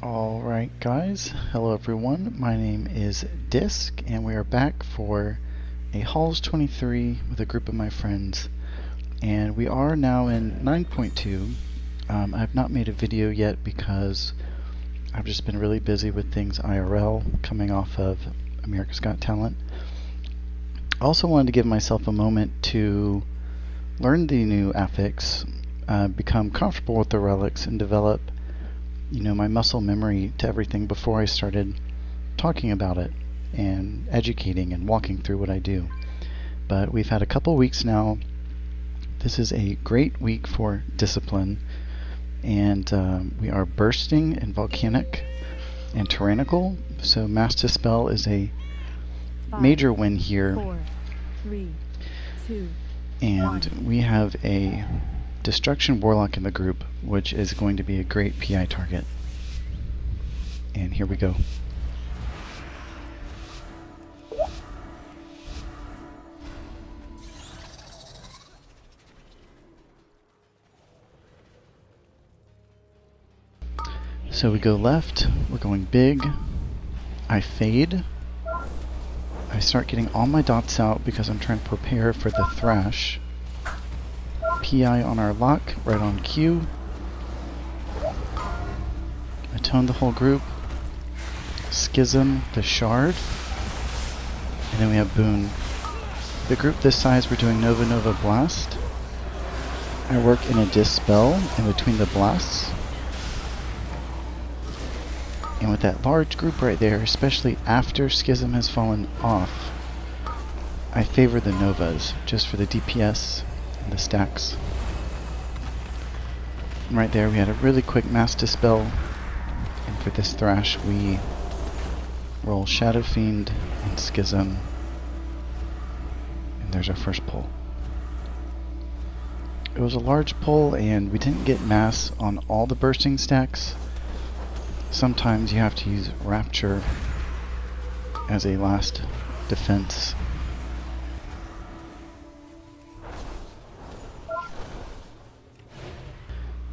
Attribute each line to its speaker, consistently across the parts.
Speaker 1: Alright guys, hello everyone, my name is Disc and we are back for a Halls 23 with a group of my friends, and we are now in 9.2. I have not made a video yet because I've just been really busy with things IRL coming off of America's Got Talent. I also wanted to give myself a moment to learn the new affix, become comfortable with the relics, and develop my muscle memory to everything before I started talking about it and educating and walking through what I do. But we've had a couple weeks now. This is a great week for discipline, and we are bursting in volcanic and tyrannical, so Mass Dispel is a major win here.
Speaker 2: 4, 3, 2,
Speaker 1: and
Speaker 2: 1.
Speaker 1: We have a Destruction Warlock in the group, which is going to be a great PI target. And here we go. So we go left, we're going big, I fade, I start getting all my dots out because I'm trying to prepare for the Thrash. PI on our lock, right on cue. Atone the whole group. Schism the shard. And then we have Boon. The group this size, we're doing Nova Nova Blast. I work in a Dispel in between the blasts. And with that large group right there, especially after Schism has fallen off, I favor the Novas just for the DPS and the stacks. And right there we had a really quick Mass Dispel, and for this Thrash we roll Shadow Fiend and Schism, and there's our first pull. It was a large pull and we didn't get Mass on all the bursting stacks. Sometimes you have to use Rapture as a last defense.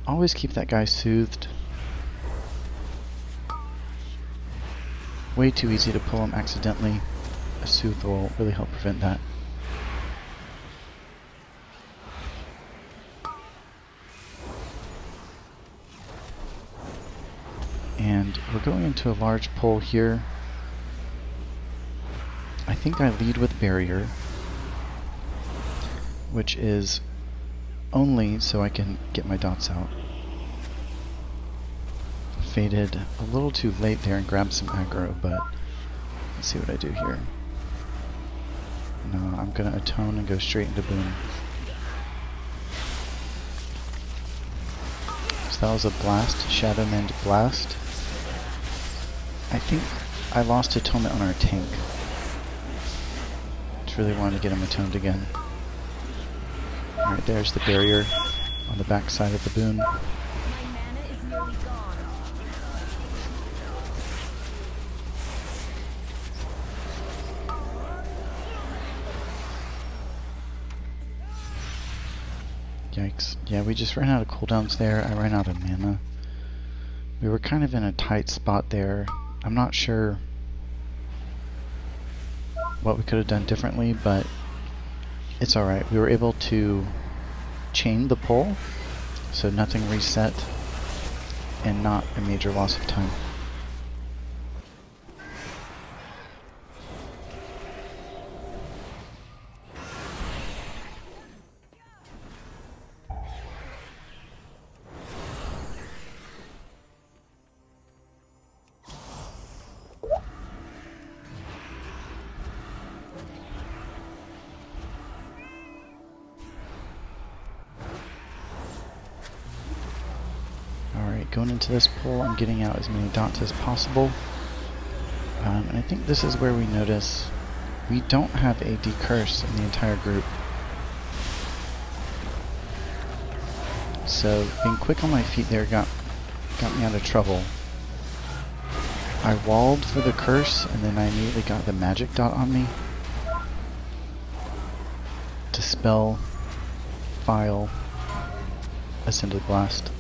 Speaker 1: Always keep that guy soothed. Way too easy to pull him accidentally. A soothe will really help prevent that. And we're going into a large pull here. I think I lead with Barrier, which is only so I can get my dots out. Faded a little too late there and grabbed some aggro, but let's see what I do here. No, I'm gonna atone and go straight into Boon. So that was a blast, Shadow Mend blast. I think I lost atonement on our tank. Just really wanted to get him atoned again. Alright, there's the barrier on the back side of the Boon. Yikes. Yeah, we just ran out of cooldowns there. I ran out of mana. We were kind of in a tight spot there. I'm not sure what we could have done differently, but it's alright. We were able to chain the pull, so nothing reset and not a major loss of time. Going into this pull, I'm getting out as many dots as possible. And I think this is where we notice we don't have a decurse in the entire group. So being quick on my feet there got me out of trouble. I walled for the curse and then I immediately got the magic dot on me. Dispel, File, Ascended Blast.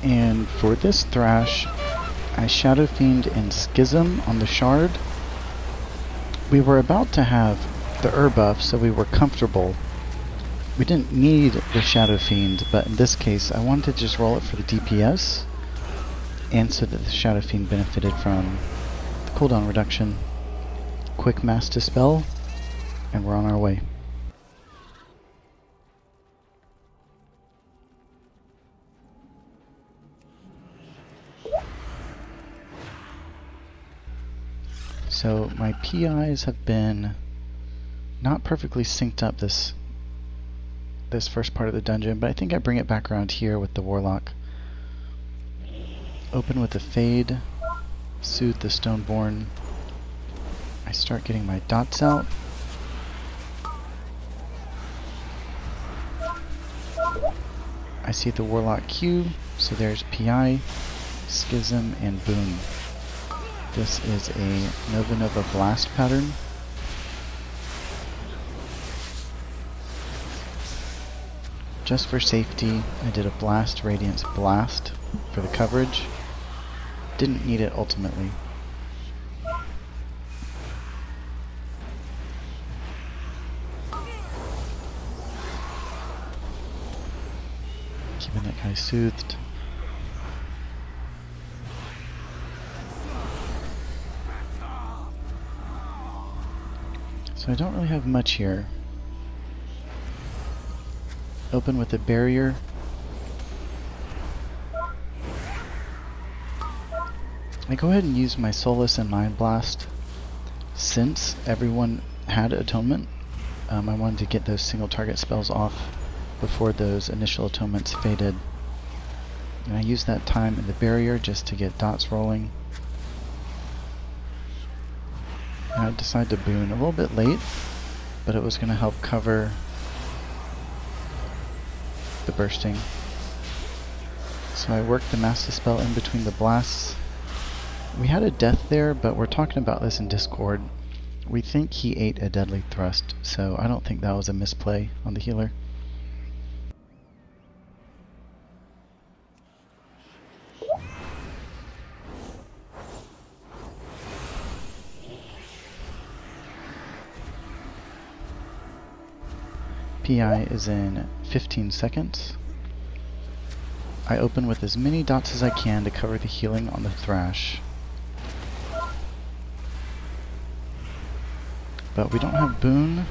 Speaker 1: And for this Thrash, I Shadow Fiend and Schism on the Shard. We were about to have the buff, so we were comfortable. We didn't need the Shadow Fiend, but in this case I wanted to just roll it for the DPS, and so that the Shadow Fiend benefited from the cooldown reduction. Quick Mass Dispel, and we're on our way. So my PIs have been not perfectly synced up this first part of the dungeon, but I think I bring it back around here with the Warlock. Open with the Fade, Soothe the Stoneborn. I start getting my dots out. I see the Warlock Q, so there's PI, Schism, and Boon. This is a Nova Nova Blast pattern. Just for safety, I did a Blast Radiance Blast for the coverage. Didn't need it ultimately. Keeping that guy soothed. So I don't really have much here. Open with a barrier. I go ahead and use my Solace and Mind Blast. Since everyone had Atonement, I wanted to get those single target spells off before those initial atonements faded. And I used that time in the barrier just to get dots rolling. And I decided to boon a little bit late, but it was going to help cover the bursting. So I worked the Mass Dispel in between the blasts. We had a death there, but we're talking about this in Discord. We think he ate a Deadly Thrust, so I don't think that was a misplay on the healer. PI is in 15 seconds. I open with as many dots as I can to cover the healing on the Thrash. But we don't have Boon,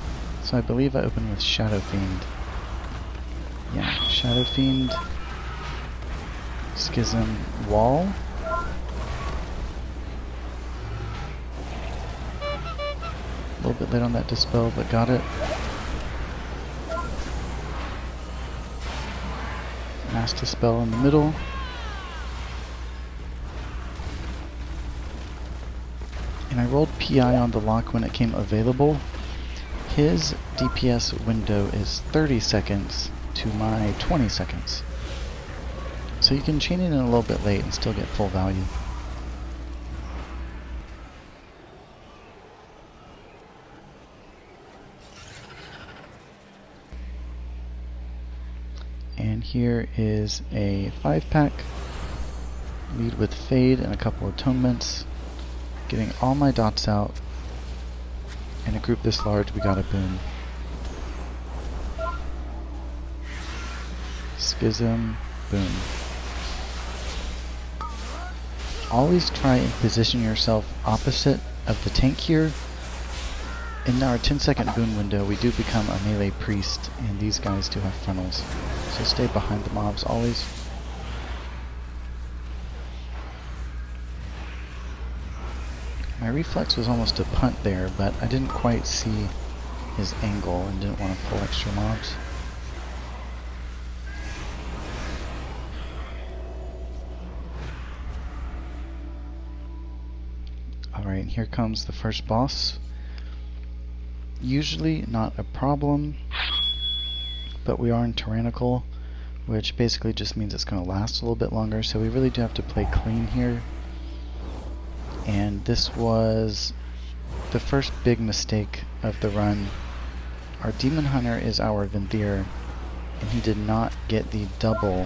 Speaker 1: so I believe I open with Shadow Fiend. Yeah, Shadow Fiend, Schism, Wall. A little bit late on that Dispel, but got it. Mass Dispel in the middle. And I rolled PI on the lock when it came available. His DPS window is 30 seconds to my 20 seconds. So you can chain it in a little bit late and still get full value. And here is a 5-pack. Lead with Fade and a couple atonements. Getting all my dots out. In a group this large, we got a Boon. Schism, Boon. Always try and position yourself opposite of the tank here. In our 10-second Boon window, we do become a melee priest, and these guys do have frontals. So stay behind the mobs always. My reflex was almost a punt there, but I didn't quite see his angle and didn't want to pull extra mobs. Alright, here comes the first boss. Usually not a problem, but we are in Tyrannical, which basically just means it's going to last a little bit longer, so we really do have to play clean here. And this was the first big mistake of the run. Our Demon Hunter is our Venthyr, and he did not get the double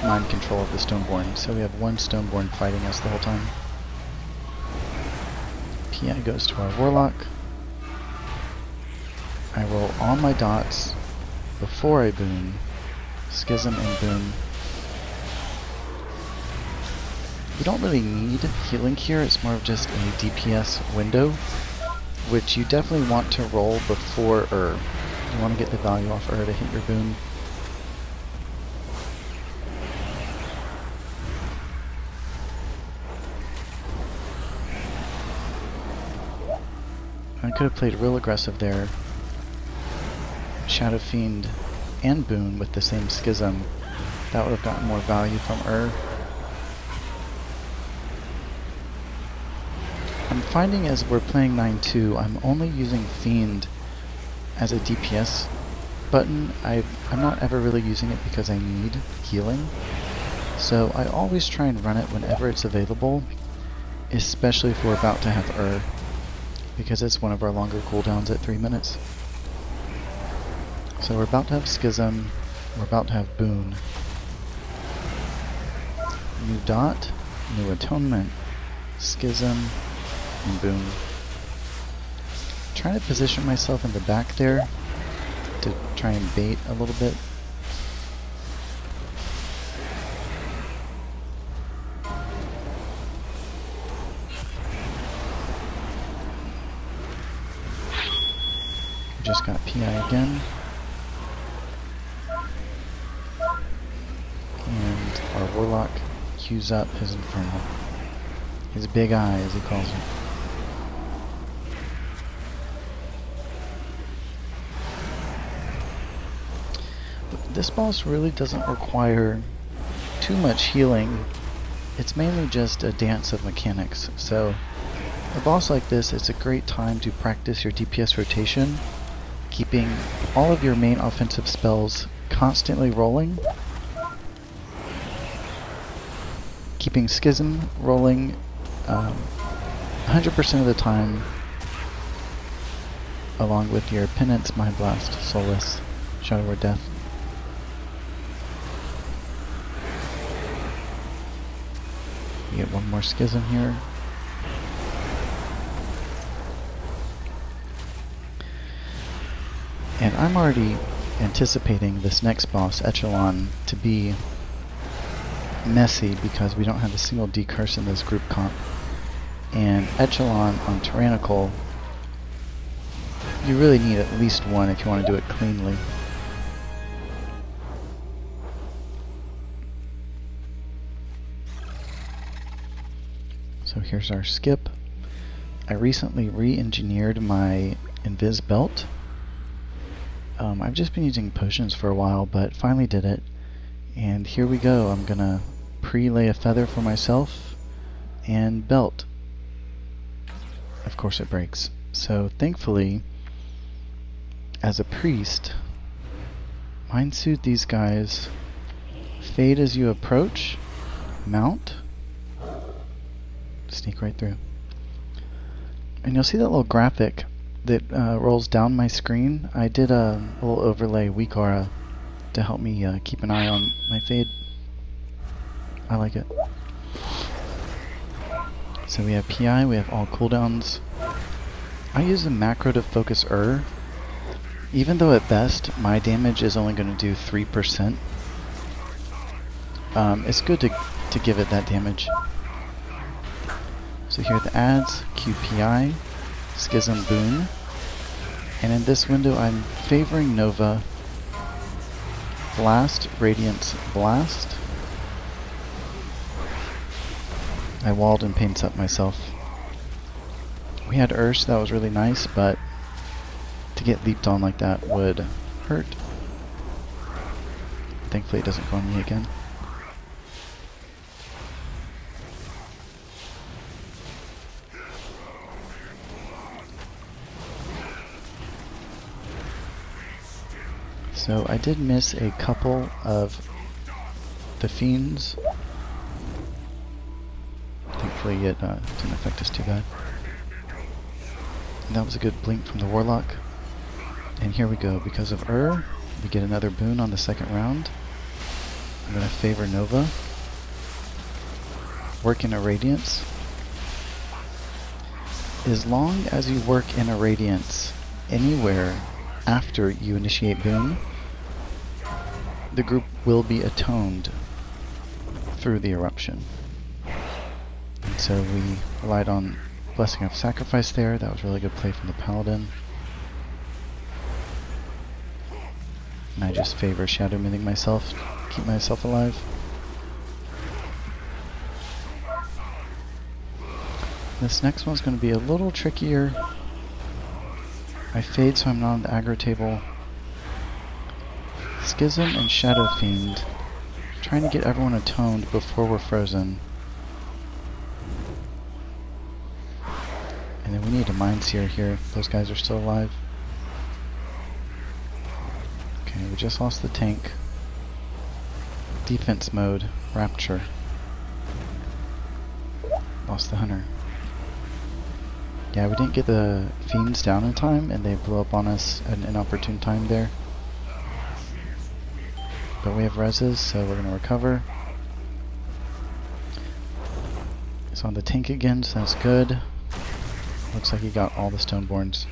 Speaker 1: mind control of the Stoneborn. So we have one Stoneborn fighting us the whole time. PI goes to our Warlock. I roll all my dots before I boon. Schism and boon. You don't really need healing here, it's more of just a DPS window, which you definitely want to roll before You want to get the value off to hit your boon. I could have played real aggressive there. Shadow Fiend and boon with the same Schism. That would have gotten more value from I'm finding as we're playing 9-2, I'm only using Fiend as a DPS button. I'm not ever really using it because I need healing. So I always try and run it whenever it's available, especially if we're about to have because it's one of our longer cooldowns at 3 minutes. So we're about to have Schism, we're about to have boon. New dot, new atonement, Schism, and boon. Trying to position myself in the back there to try and bait a little bit. Just got PI again. And our Warlock queues up his Infernal. His big eye, as he calls it. This boss really doesn't require too much healing. It's mainly just a dance of mechanics. So a boss like this, it's a great time to practice your DPS rotation, keeping all of your main offensive spells constantly rolling, keeping Schism rolling 100% of the time, along with your Penance, Mind Blast, Solace, Shadow Word Death. We get one more Schism here. And I'm already anticipating this next boss, Echelon, to be messy because we don't have a single decurse in this group comp. And Echelon on Tyrannical, you really need at least one if you want to do it cleanly. So here's our skip. I recently re-engineered my Invis belt. I've just been using potions for a while, but finally did it. And here we go. I'm gonna pre-lay a feather for myself and belt. Of course it breaks. So thankfully, as a priest, Mind Soothe these guys, fade as you approach, mount, sneak right through. And you'll see that little graphic that rolls down my screen. I did a little overlay, Weak Aura, to help me keep an eye on my fade. I like it. So we have PI, we have all cooldowns. I use the macro to focus even though at best my damage is only going to do 3%. It's good to give it that damage. So here are the adds, QPI, Schism Boon, and in this window I'm favoring Nova, Blast, Radiance, Blast. I walled and paints up myself. We had Ursh, that was really nice, but to get leaped on like that would hurt. Thankfully it doesn't go on me again. So I did miss a couple of the fiends. Thankfully it didn't affect us too bad. And that was a good blink from the Warlock. And here we go. Because of we get another boon on the second round. I'm going to favor Nova. Work in a Radiance. As long as you work in a Radiance anywhere after you initiate Boon, the group will be atoned through the eruption. And so we relied on Blessing of Sacrifice there. That was a really good play from the Paladin. And I just favor Shadow Mything myself, keep myself alive. This next one's going to be a little trickier. I fade so I'm not on the aggro table. Schism and Shadow Fiend. Trying to get everyone atoned before we're frozen. And then we need a Mind Seer here. Those guys are still alive. Okay, we just lost the tank. Defense mode, Rapture. Lost the Hunter. Yeah, we didn't get the Fiends down in time, and they blew up on us at an inopportune time there. But we have reses, so we're going to recover. It's on the tank again, so that's good. Looks like he got all the Stoneborns.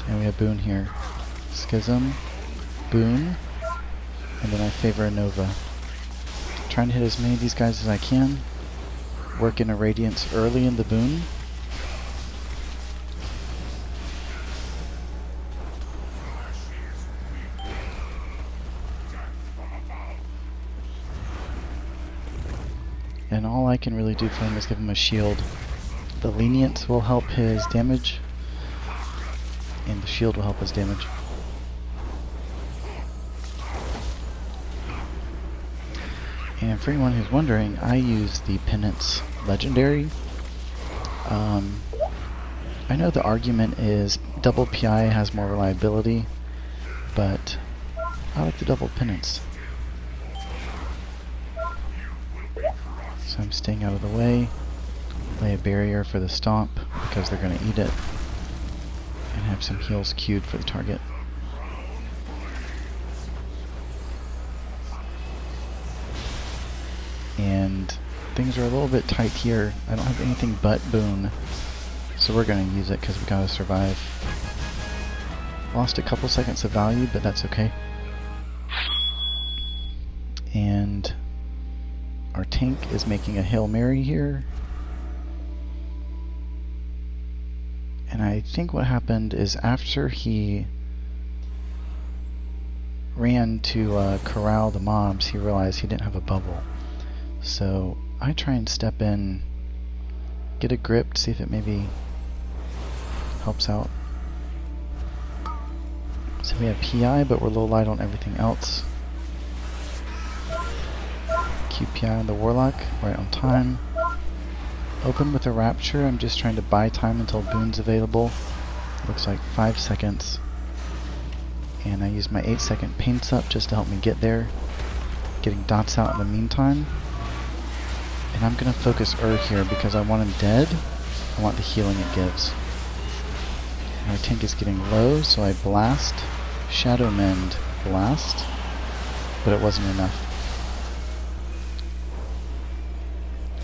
Speaker 1: And we have Boon here. Schism, Boon, and then I favor a Nova. Trying to hit as many of these guys as I can. Work in a Radiance early in the Boon. And all I can really do for him is give him a shield. The Lenient will help his damage, and the shield will help his damage. And for anyone who's wondering, I use the Penance Legendary. I know the argument is double PI has more reliability, but I like the double Penance. So I'm staying out of the way. Lay a barrier for the Stomp because they're going to eat it. And have some heals queued for the target. And things are a little bit tight here. I don't have anything but Boon. So we're going to use it because we got to survive. Lost a couple seconds of value, but that's okay. And our tank is making a Hail Mary here. And I think what happened is after he ran to corral the mobs, he realized he didn't have a bubble. So I try and step in, get a grip to see if it maybe helps out. So we have PI, but we're low light on everything else. QPI on the Warlock, right on time. Open with a Rapture. I'm just trying to buy time until Boon's available. Looks like 5 seconds. And I use my 8-second Paints Up just to help me get there. Getting dots out in the meantime. And I'm going to focus here because I want him dead. I want the healing it gives. Our tank is getting low, so I blast. Shadow Mend, blast. But it wasn't enough.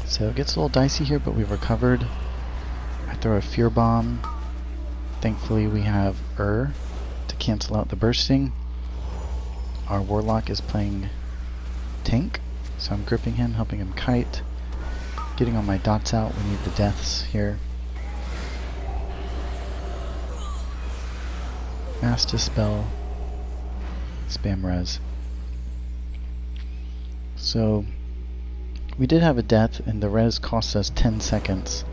Speaker 1: So it gets a little dicey here, but we've recovered. I throw a Fear Bomb. Thankfully we have to cancel out the bursting. Our Warlock is playing tank, so I'm gripping him, helping him kite. Getting all my dots out, we need the deaths here. Mass Dispel. Spam res. So we did have a death, and the res cost us 10 seconds,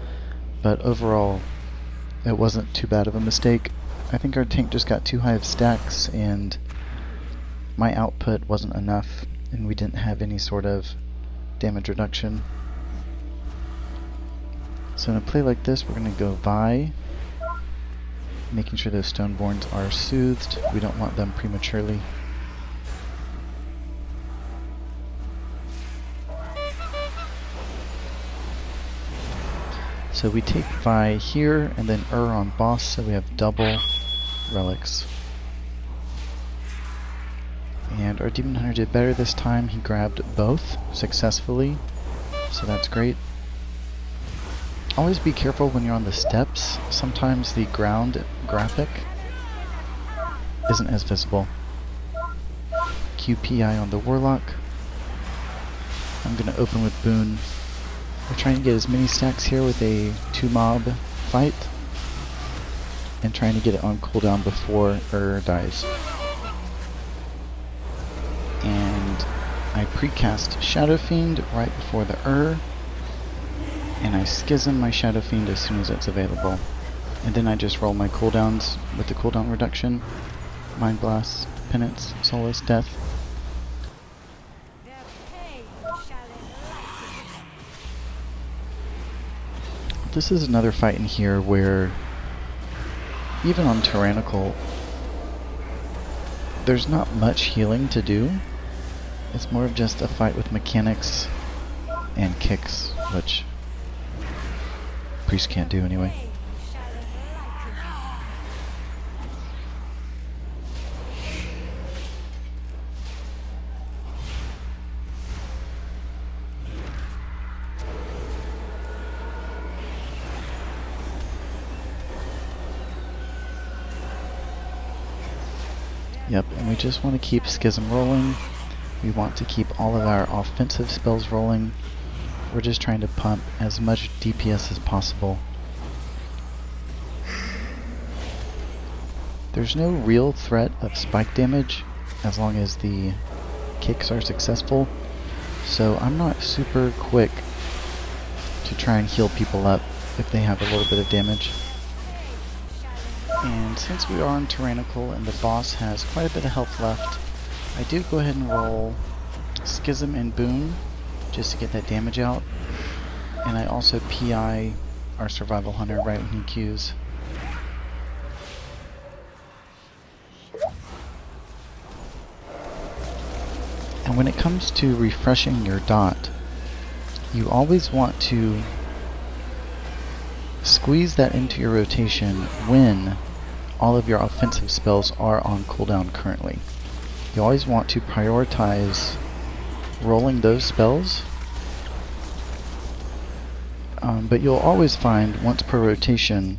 Speaker 1: but overall it wasn't too bad of a mistake. I think our tank just got too high of stacks, and my output wasn't enough, and we didn't have any sort of damage reduction. So in a play like this, we're going to go Vi, making sure those Stoneborns are soothed. We don't want them prematurely. So we take Vi here, and then on boss, so we have double relics. And our Demon Hunter did better this time. He grabbed both successfully, so that's great. Always be careful when you're on the steps. Sometimes the ground graphic isn't as visible. QPI on the Warlock. I'm going to open with Boon. We're trying to get as many stacks here with a 2-mob fight, and trying to get it on cooldown before dies. And I precast Shadow Fiend right before the and I schism my Shadow Fiend as soon as it's available. And then I just roll my cooldowns with the cooldown reduction. Mind Blast, Penance, Solace, Death. This is another fight in here where, even on Tyrannical, there's not much healing to do. It's more of just a fight with mechanics and kicks, which Priest can't do anyway. Yep, and we just want to keep Schism rolling. We want to keep all of our offensive spells rolling. We're just trying to pump as much DPS as possible. There's no real threat of spike damage as long as the kicks are successful, so I'm not super quick to try and heal people up if they have a little bit of damage. And since we are on Tyrannical and the boss has quite a bit of health left, I do go ahead and roll Schism and Boon just to get that damage out. And I also PI our Survival Hunter right when he queues. And when it comes to refreshing your dot, you always want to squeeze that into your rotation when all of your offensive spells are on cooldown currently. You always want to prioritize rolling those spells, but you'll always find once per rotation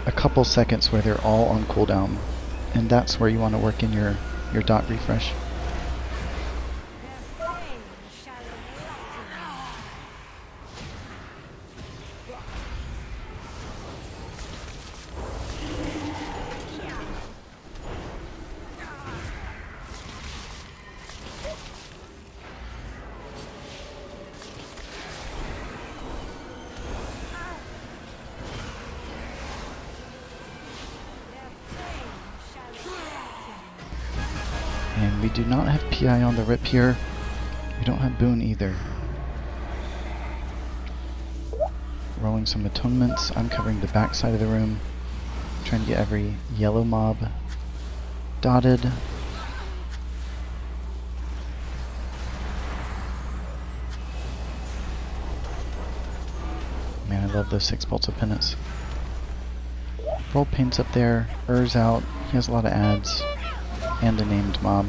Speaker 1: a couple seconds where they're all on cooldown, and that's where you want to work in your dot refresh. And we do not have PI on the rip here. We don't have Boon either. Rolling some atonements. I'm covering the back side of the room, trying to get every yellow mob dotted. Man, I love those 6 bolts of penance. Roll Paint's up there. Ur's out. He has a lot of ads. And a named mob.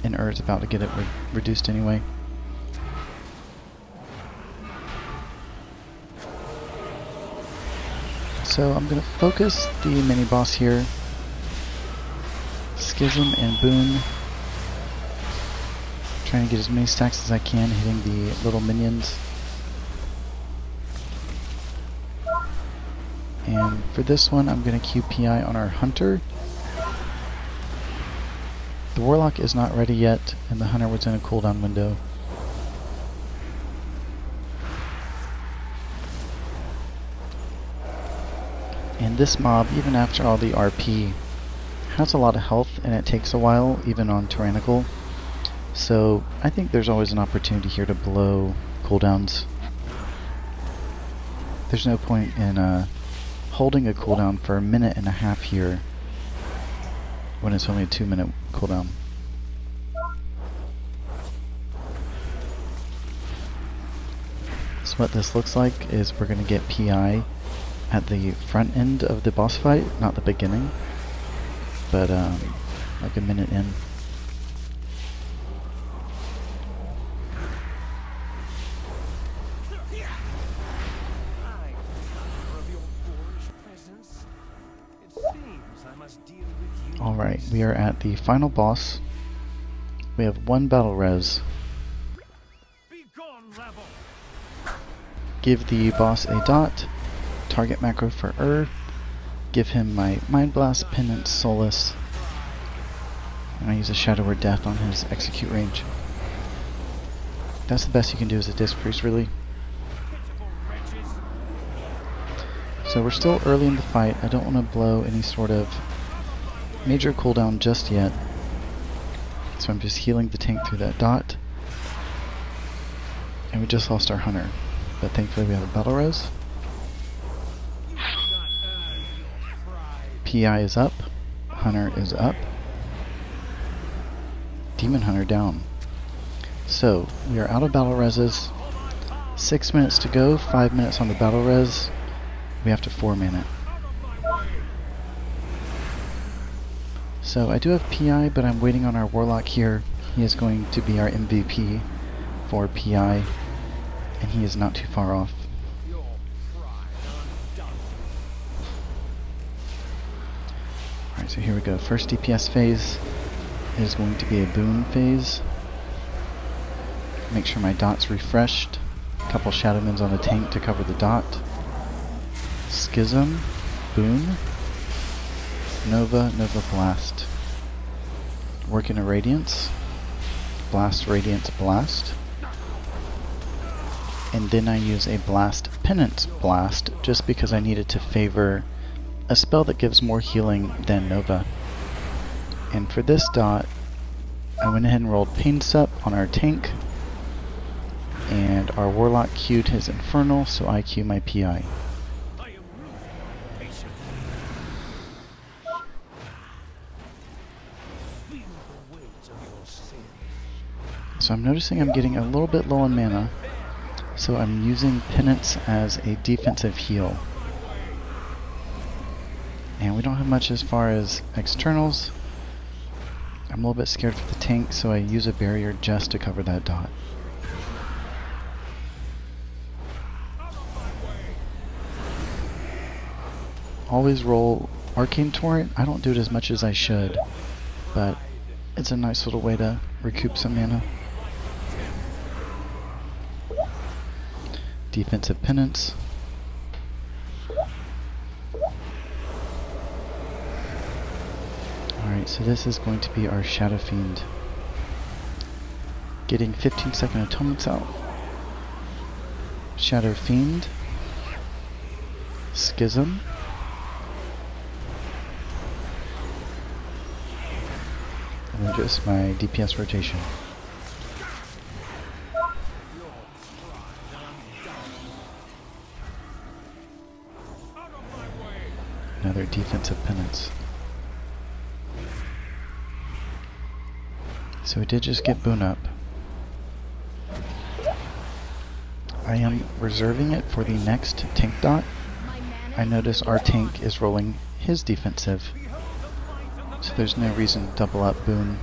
Speaker 1: And Ur's about to get it reduced anyway. So I'm going to focus the mini-boss here. Schism and Boon. Trying to get as many stacks as I can, hitting the little minions. And for this one, I'm going to QPI on our Hunter. The Warlock is not ready yet, and the Hunter was in a cooldown window. And this mob, even after all the RP, has a lot of health, and it takes a while, even on Tyrannical. So I think there's always an opportunity here to blow cooldowns. There's no point in holding a cooldown for a minute and a half here when it's only a 2-minute cooldown. So what this looks like is we're going to get PI at the front end of the boss fight, not the beginning. but like a minute in. Alright, we are at the final boss. We have one battle res. Give the boss a dot, target macro for give him my Mind Blast, Penance, Solace, and I use a Shadow Word Death on his execute range. That's the best you can do as a Disc Priest, really. So we're still early in the fight. I don't want to blow any sort of major cooldown just yet. So I'm just healing the tank through that dot. And we just lost our hunter. But thankfully we have a battle res. PI is up. Hunter is up. Demon Hunter down. So we are out of battle reses. 6 minutes to go. 5 minutes on the battle res. We have to 4-man it. So I do have PI, but I'm waiting on our Warlock here. He is going to be our MVP for PI, and he is not too far off. Alright, so here we go. First DPS phase is going to be a boon phase. Make sure my dot's refreshed. A couple Shadowmans on the tank to cover the dot. Schism, boon, Nova, Nova Blast. Working a Radiance, Blast, Radiance, Blast. And then I use a Blast, Penance, Blast, just because I needed to favor a spell that gives more healing than Nova. And for this dot, I went ahead and rolled Pain Sup on our tank, and our Warlock queued his Infernal, so I queue my PI. So I'm noticing I'm getting a little bit low on mana, so I'm using Penance as a defensive heal. And we don't have much as far as externals. I'm a little bit scared for the tank, so I use a barrier just to cover that dot. Always roll Arcane Torrent. I don't do it as much as I should, but it's a nice little way to recoup some mana. Defensive Penance. Alright, so this is going to be our Shadow Fiend. Getting 15-second atonements out. Shadow Fiend. Schism. And then just my DPS rotation. Another defensive penance. So we did just get boon up. I am reserving it for the next tank dot. I notice our tank is rolling his defensive, so there's no reason to double up boon.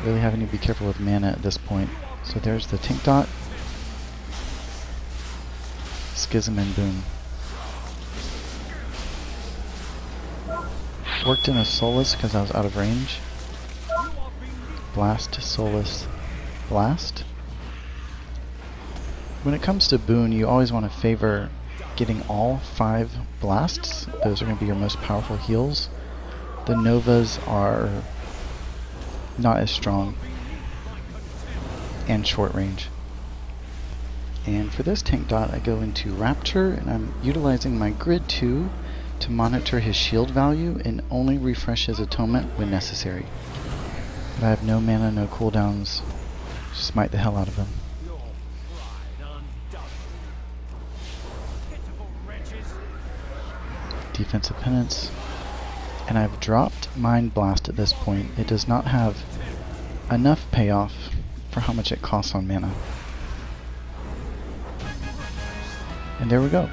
Speaker 1: Really having to be careful with mana at this point. So there's the tank dot, Schism and boon. Worked in a Solace because I was out of range. Blast, Solace, Blast. When it comes to boon, you always want to favor getting all 5 blasts. Those are going to be your most powerful heals. The Novas are not as strong and short range. And for this tank dot, I go into Rapture, and I'm utilizing my Grid 2 to monitor his shield value and only refresh his atonement when necessary. But I have no mana, no cooldowns. Just smite the hell out of him. Defensive penance. And I've dropped Mind Blast at this point. It does not have enough payoff for how much it costs on mana. And there we go.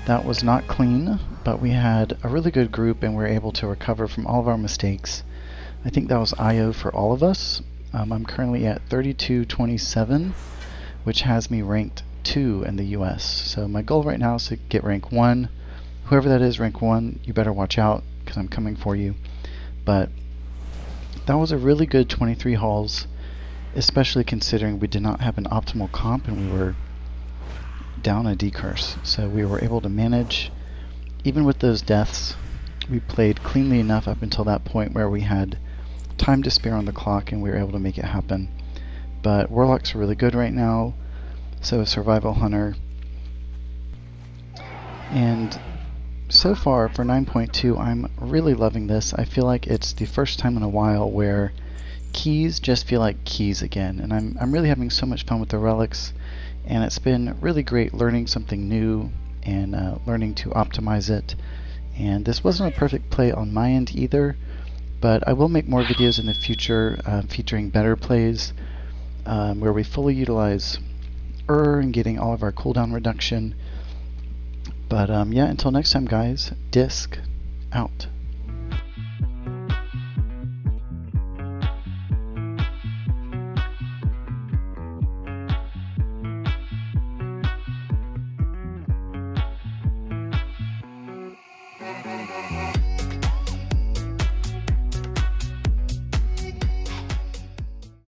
Speaker 1: That was not clean, but we had a really good group and we were able to recover from all of our mistakes. I think that was IO for all of us. I'm currently at 3227, which has me ranked 2 in the US. So my goal right now is to get rank 1. Whoever that is, rank 1, you better watch out because I'm coming for you. But that was a really good 23 hauls, especially considering we did not have an optimal comp and we were down a decurse. So we were able to manage, even with those deaths, we played cleanly enough up until that point where we had time to spare on the clock and we were able to make it happen. But Warlocks are really good right now, so is Survival Hunter. And so far for 9.2, I'm really loving this. I feel like it's the first time in a while where keys just feel like keys again, and I'm really having so much fun with the relics, and it's been really great learning something new and learning to optimize it. And this wasn't a perfect play on my end either, but I will make more videos in the future featuring better plays where we fully utilize and getting all of our cooldown reduction. But yeah, until next time guys, Disc out.